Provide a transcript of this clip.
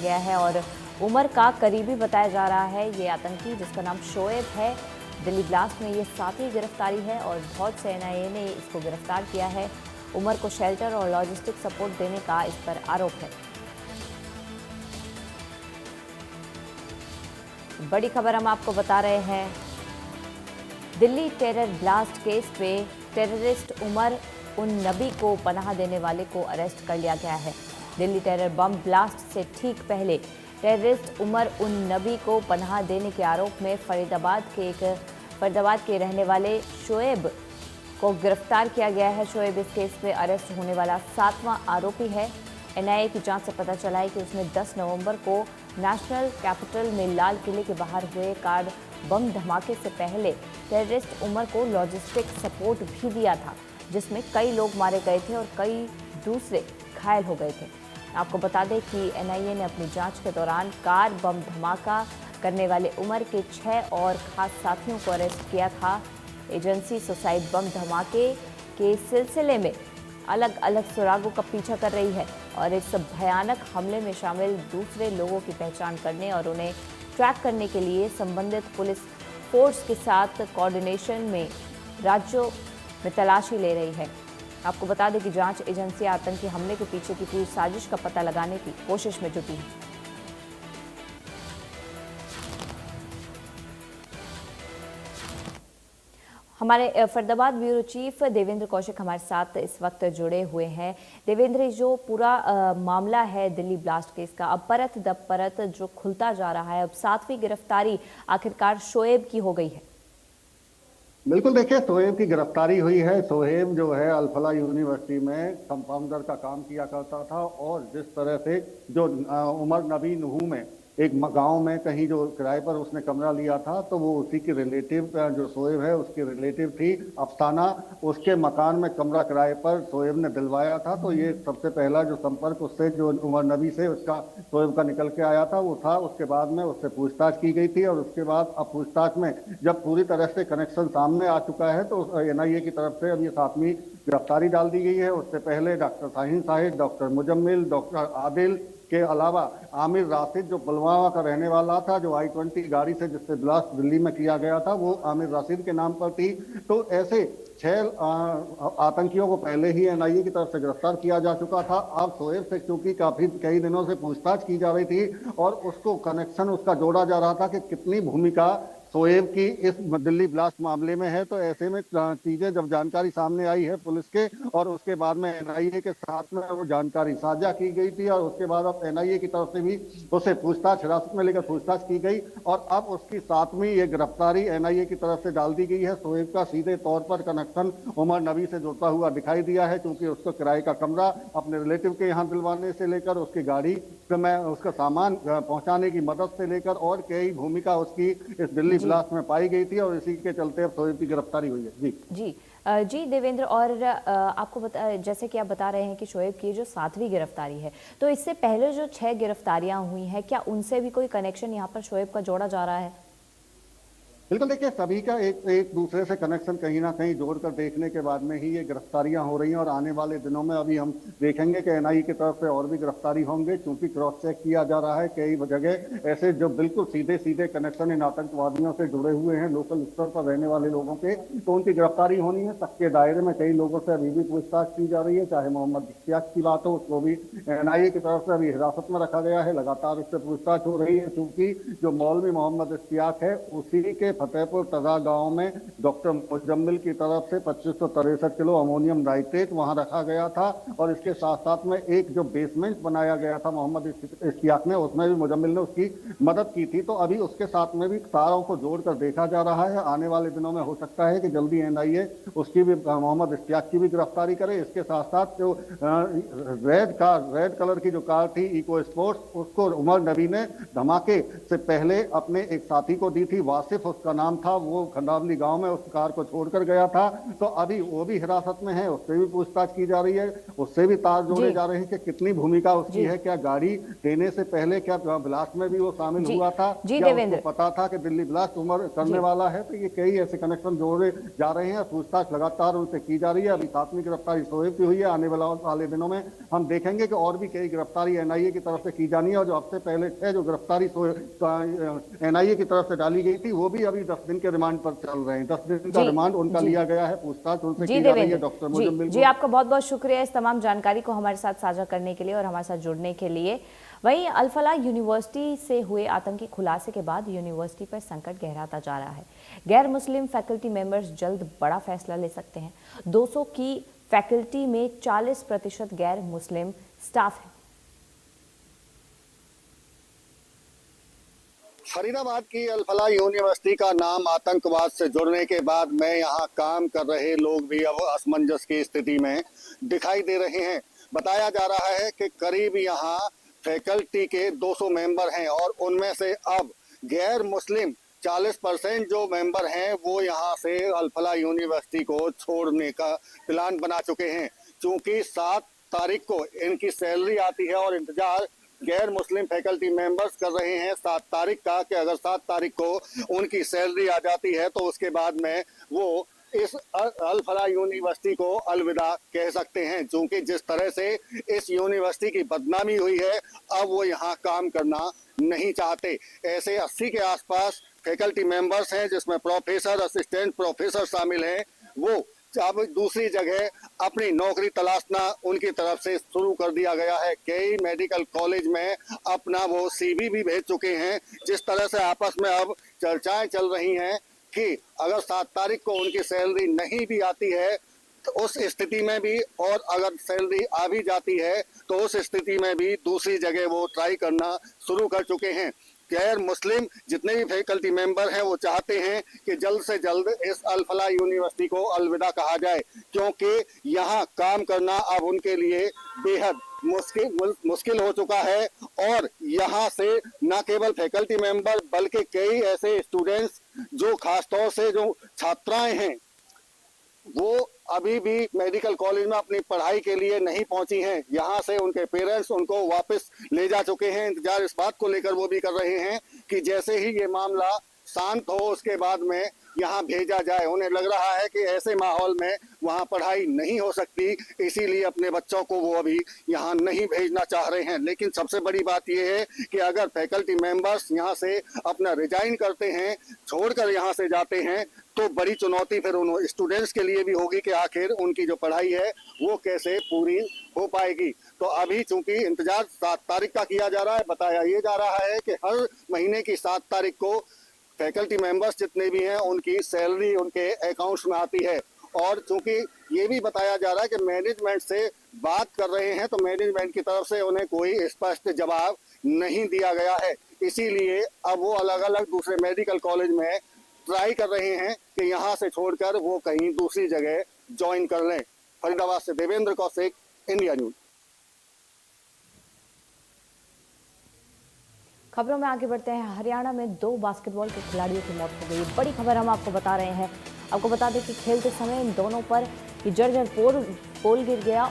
गया है और उमर का करीबी बताया जा रहा है ये आतंकी, जिसका नाम शोएब है। दिल्ली ब्लास्ट में ये 7वीं गिरफ्तारी है और बहुत से एनआईए ने इसको गिरफ्तार किया है। उमर को शेल्टर और लॉजिस्टिक सपोर्ट देने का इस पर आरोप है। बड़ी खबर हम आपको बता रहे हैं, दिल्ली टेरर ब्लास्ट केस पे टेररिस्ट उमर उन नबी को पनाह देने वाले को अरेस्ट कर लिया गया है। दिल्ली टेरर बम ब्लास्ट से ठीक पहले टेररिस्ट उमर उन नबी को पनाह देने के आरोप में फरीदाबाद के रहने वाले शोएब को गिरफ्तार किया गया है। शोएब इस केस में अरेस्ट होने वाला 7वां आरोपी है। एनआईए की जांच से पता चला है कि उसने 10 नवंबर को नेशनल कैपिटल में लाल किले के बाहर हुए कार बम धमाके से पहले टेररिस्ट उमर को लॉजिस्टिक सपोर्ट भी दिया था, जिसमें कई लोग मारे गए थे और कई दूसरे घायल हो गए थे। आपको बता दें कि एनआईए ने अपनी जांच के दौरान कार बम धमाका करने वाले उमर के 6 और खास साथियों को अरेस्ट किया था। एजेंसी सुसाइड बम धमाके के सिलसिले में अलग अलग सुरागों का पीछा कर रही है और इस भयानक हमले में शामिल दूसरे लोगों की पहचान करने और उन्हें ट्रैक करने के लिए संबंधित पुलिस फोर्स के साथ कोऑर्डिनेशन में राज्यों में तलाशी ले रही है। आपको बता दें कि जांच एजेंसी आतंकी हमले के पीछे की पूरी साजिश का पता लगाने की कोशिश में जुटी है। हमारे फरीदाबाद ब्यूरो चीफ देवेंद्र कौशिक हमारे साथ इस वक्त जुड़े हुए हैं। देवेंद्र, जो पूरा मामला है दिल्ली ब्लास्ट केस का, अब परत दर परत जो खुलता जा रहा है, अब 7वीं गिरफ्तारी आखिरकार शोएब की हो गई है। बिल्कुल, देखिए, शोएब की गिरफ्तारी हुई है। शोएब जो है अल-फलाह यूनिवर्सिटी में कंपाउंडर का काम किया करता था और जिस तरह से जो उमर नबी नुहू में एक गांव में कहीं जो किराए पर उसने कमरा लिया था, तो वो उसी की रिलेटिव जो शोएब है उसकी रिलेटिव थी अफसाना। उसके मकान में कमरा किराए पर शोएब ने दिलवाया था। तो ये सबसे पहला जो संपर्क उससे जो उमर नबी से उसका शोएब का निकल के आया था वो था। उसके बाद में उससे पूछताछ की गई थी और उसके बाद अब पूछताछ में जब पूरी तरह से कनेक्शन सामने आ चुका है तो एनआईए की तरफ से अब ये 7वीं गिरफ्तारी डाल दी गई है। उससे पहले doctor Shaheen Sahib, doctor Muzammil, doctor Adil के अलावा आमिर राशिद जो पुलवामा का रहने वाला था, जो I-20 गाड़ी से जिससे ब्लास्ट दिल्ली में किया गया था वो आमिर राशिद के नाम पर थी। तो ऐसे 6 आतंकियों को पहले ही एनआईए की तरफ से गिरफ्तार किया जा चुका था। अब शोएब से चूंकि काफी कई दिनों से पूछताछ की जा रही थी और उसको कनेक्शन उसका जोड़ा जा रहा था कि कितनी भूमिका शोएब की इस दिल्ली ब्लास्ट मामले में है, तो ऐसे में चीजें जब जानकारी सामने आई है पुलिस के और उसके बाद में एनआईए के साथ में वो जानकारी साझा की गई थी और उसके बाद अब एनआईए की तरफ से भी उसे पूछताछ हिरासत में लेकर पूछताछ की गई और अब उसकी 7वीं ये गिरफ्तारी एनआईए की तरफ से डाल दी गई है। शोएब का सीधे तौर पर कनेक्शन उमर नबी से जुड़ता हुआ दिखाई दिया है, क्योंकि उसको किराए का कमरा अपने रिलेटिव के यहाँ दिलवाने से लेकर उसकी गाड़ी में उसका सामान पहुंचाने की मदद से लेकर और कई भूमिका उसकी इस दिल्ली ब्लास्ट में पाई गई थी और इसी के चलते अब शोएब की गिरफ्तारी हुई है। जी देवेंद्र, और आपको जैसे कि आप बता रहे हैं कि शोएब की जो 7वीं गिरफ्तारी है, तो इससे पहले जो 6 गिरफ्तारियां हुई हैं, क्या उनसे भी कोई कनेक्शन यहाँ पर शोएब का जोड़ा जा रहा है? बिल्कुल, देखिए, सभी का एक दूसरे से कनेक्शन कहीं ना कहीं जोड़कर देखने के बाद में ही ये गिरफ्तारियां हो रही हैं और आने वाले दिनों में अभी हम देखेंगे कि एनआईए की तरफ से और भी गिरफ्तारी होंगे, क्योंकि क्रॉस चेक किया जा रहा है कई जगह ऐसे जो बिल्कुल सीधे सीधे कनेक्शन इन आतंकवादियों से जुड़े हुए हैं लोकल स्तर पर रहने वाले लोगों के, तो उनकी गिरफ्तारी होनी है। तक के दायरे में कई लोगों से अभी भी पूछताछ की जा रही है, चाहे मोहम्मद इश्तियाक की बात हो, उसको भी एनआईए की तरफ से अभी हिरासत में रखा गया है, लगातार उससे पूछताछ हो रही है, क्योंकि जो मौलवी मोहम्मद इश्तियाक है उसी के फतेहपुर तजा गांव में डॉक्टर मुजम्मिल की तरफ से 2563 किलो अमोनियम नाइट्रेट वहां रखा गया था और इसके साथ साथ में एक जो बेसमेंट बनाया गया था मोहम्मद इश्तियाक ने, उसमें भी मुजम्मिल ने उसकी मदद की थी। तो अभी उसके साथ में भी तारों को जोड़कर देखा जा रहा है। आने वाले दिनों में हो सकता है कि जल्दी एनआईए उसकी भी, मोहम्मद इश्तियाक की भी गिरफ्तारी करे। इसके साथ साथ जो रेड कलर की जो कार थी इको स्पोर्ट्स, उसको उमर नबी ने धमाके से पहले अपने एक साथी को दी थी, वासिफ उसका नाम था, वो खंडावली गांव में उस कार को छोड़कर गया था। तो अभी वो भी हिरासत में है, उससे भी पूछताछ की जा रही है, उससे भी तार जोड़े जी जा रहे हैं कि कितनी भूमिका उसकी जी है, क्या गाड़ी देने से पहले क्या ब्लास्ट में भी वो शामिल जी हुआ था, जी या उसको देवेंद्र पता था कि दिल्ली ब्लास्ट उमर करने जी वाला है। तो ये कई ऐसे कनेक्शन जोड़े जा रहे हैं, पूछताछ लगातार उनसे की जा रही है। अभी 7वीं गिरफ्तारी शोएब की हुई है, आने वाले दिनों में हम देखेंगे कि और भी कई गिरफ्तारी एनआईए की तरफ से की जानी है। और जो हफ्ते पहले 6 जो गिरफ्तारी एनआईए की तरफ से डाली गई थी, वो भी अभी 10 दिन के रिमांड पर चल रहे हैं। 10 दिन का जी रिमांड उनका जी लिया गया है, पूछताछ उनसे जी की जा रही है। देवेंद्र डॉक्टर जी मुजम्मिल जी को आपका बहुत बहुत शुक्रिया इस तमाम जानकारी को हमारे साथ साझा करने के लिए और हमारे साथ जुड़ने के लिए। वहीं अल-फलाह यूनिवर्सिटी से हुए आतंकी खुलासे के बाद यूनिवर्सिटी पर संकट गहराता जा रहा है। गैर मुस्लिम फैकल्टी मेंबर्स जल्द बड़ा फैसला ले सकते हैं। 200 की फैकल्टी में 40% गैर मुस्लिम स्टाफ है। फरीदाबाद की अल-फलाह यूनिवर्सिटी का नाम आतंकवाद से जुड़ने के बाद में यहाँ काम कर रहे लोग भी अब असमंजस की स्थिति में दिखाई दे रहे हैं। बताया जा रहा है कि करीब यहाँ फैकल्टी के 200 मेंबर हैं और उनमें से अब गैर मुस्लिम 40% जो मेंबर हैं वो यहाँ से अल-फलाह यूनिवर्सिटी को छोड़ने का प्लान बना चुके हैं। क्योंकि 7 तारीख को इनकी सैलरी आती है और इंतजार गैर मुस्लिम फैकल्टी मेंबर्स कर रहे हैं 7 तारीख का, कि अगर 7 तारीख को उनकी सैलरी आ जाती है तो उसके बाद में वो इस अल-फलाह यूनिवर्सिटी को अलविदा कह सकते हैं। क्योंकि जिस तरह से इस यूनिवर्सिटी की बदनामी हुई है, अब वो यहाँ काम करना नहीं चाहते। ऐसे 80 के आसपास फैकल्टी मेंबर्स हैं, जिसमें प्रोफेसर, असिस्टेंट प्रोफेसर शामिल हैं। वो अब दूसरी जगह अपनी नौकरी तलाशना उनकी तरफ से शुरू कर दिया गया है। कई मेडिकल कॉलेज में अपना वो सीवी भी भेज चुके हैं। जिस तरह से आपस में अब चर्चाएं चल रही हैं कि अगर 7 तारीख को उनकी सैलरी नहीं भी आती है तो उस स्थिति में भी, और अगर सैलरी आ भी जाती है तो उस स्थिति में भी दूसरी जगह वो ट्राई करना शुरू कर चुके हैं। गैर मुस्लिम जितने भी फैकल्टी मेंबर हैं वो चाहते हैं कि जल्द से जल्द इस अल-फलाह यूनिवर्सिटी को अलविदा कहा जाए, क्योंकि यहाँ काम करना अब उनके लिए बेहद मुश्किल हो चुका है। और यहाँ से न केवल फैकल्टी मेंबर बल्कि कई ऐसे स्टूडेंट्स जो खासतौर से जो छात्राएं हैं वो अभी भी मेडिकल कॉलेज में अपनी पढ़ाई के लिए नहीं पहुंची हैं। यहाँ से उनके पेरेंट्स उनको वापस ले जा चुके हैं। इंतजार इस बात को लेकर वो भी कर रहे हैं कि जैसे ही ये मामला शांत हो उसके बाद में यहाँ भेजा जाए। उन्हें लग रहा है कि ऐसे माहौल में वहाँ पढ़ाई नहीं हो सकती, इसीलिए अपने बच्चों को वो अभी यहाँ नहीं भेजना चाह रहे हैं। लेकिन सबसे बड़ी बात यह है कि अगर फैकल्टी मेंबर्स यहाँ से अपना रिजाइन करते हैं, छोड़कर यहाँ से जाते हैं, तो बड़ी चुनौती फिर उन स्टूडेंट्स के लिए भी होगी कि आखिर उनकी जो पढ़ाई है वो कैसे पूरी हो पाएगी। तो अभी चूंकि इंतजार 7 तारीख का किया जा रहा है, बताया ये जा रहा है कि हर महीने की 7 तारीख को फैकल्टी मेंबर्स जितने भी हैं उनकी सैलरी उनके अकाउंट्स में आती है। और चूंकि ये भी बताया जा रहा है कि मैनेजमेंट से बात कर रहे हैं, तो मैनेजमेंट की तरफ से उन्हें कोई स्पष्ट जवाब नहीं दिया गया है। इसीलिए अब वो अलग अलग दूसरे मेडिकल कॉलेज में ट्राई कर रहे हैं कि यहाँ से छोड़कर वो कहीं दूसरी जगह ज्वाइन कर लें। फरीदाबाद से देवेंद्र कौशिक, इंडिया न्यूज। खबरों में आगे बढ़ते हैं। हरियाणा में 2 बास्केटबॉल के खिलाड़ियों की मौत हो गई। बड़ी खबर हम आपको बता रहे हैं। आपको बता दें कि खेलते समय इन दोनों पर जर्जर पोल गिर गया